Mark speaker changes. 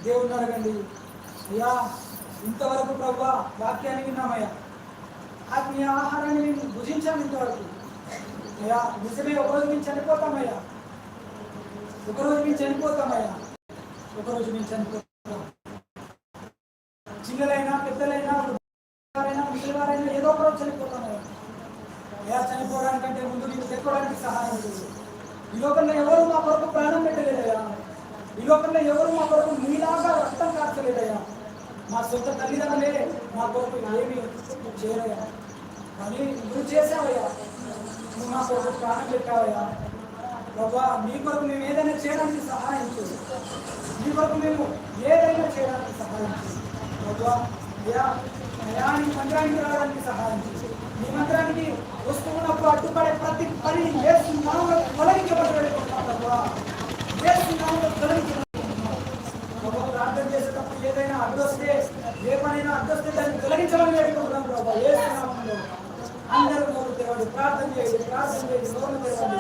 Speaker 1: దేవుని అడగండి. అయ్యా ఇంతవరకు ప్రభా వాక్యాన్ని విన్నామయ్యా, ఆత్మీయ ఆహారాన్ని మేము భుజించాము ఇంతవరకు. అయ్యా నిజమే, ఒకరోజు మేము చనిపోతామయ్యా, ఒకరోజు మేము చనిపోతామయ్యా, ఒకరోజు మేము చనిపోతాం. చిన్నలైనా పెద్దలైనా ముసలివారైనా ఏదో ఒకరోజు చనిపోతామయ్యా. అయ్యా చనిపోవడానికంటే ముందు నీకు తెచ్చుకోవడానికి సహాయం చేసి, ఈ లోకంలో ఎవరు మా కొరకు ప్రాణం పెట్టలేదయ్యా, ఈ లోకంలో ఎవరు మా కొరకు నీలాగా రక్తం కార్చలేదయ్యా, మా సొంత తల్లిదండ్రులే మా కొరకు ఏమి చేయరయ్యా, కానీ నువ్వు చేసావయ్యా, నువ్వు మా కొరకు ప్రాణం పెట్టావయ్యా. బాబా నీ కొరకు మేము ఏదైనా చేయడానికి సహాయం చేసి, నీ కొరకు మేము ఏదైనా చేయడానికి సహాయం చేసి బాబా. అయ్యా నీ మందిరానికి రావడానికి సహాయం చేసి, నీ మందిరానికి వస్తున్నప్పుడు అడ్డుపడే ప్రతి పని యేసు నామములో తొలగించబడబడుతున్నాం బాబా, యేసు నామములో తొలగించబడుతున్నాం బాబా. ప్రార్థన చేసేటప్పుడు ఏదైనా అడ్డొస్తే, ఏ పనైనా అడ్డొస్తే దాన్ని తొలగించమని వేడుకుంటున్నాం బాబా. యేసు నామములో అందరూ నోరు తెరవండి, ప్రార్థన చేయండి, ప్రార్థన చేయండి, నోరు తెరవండి.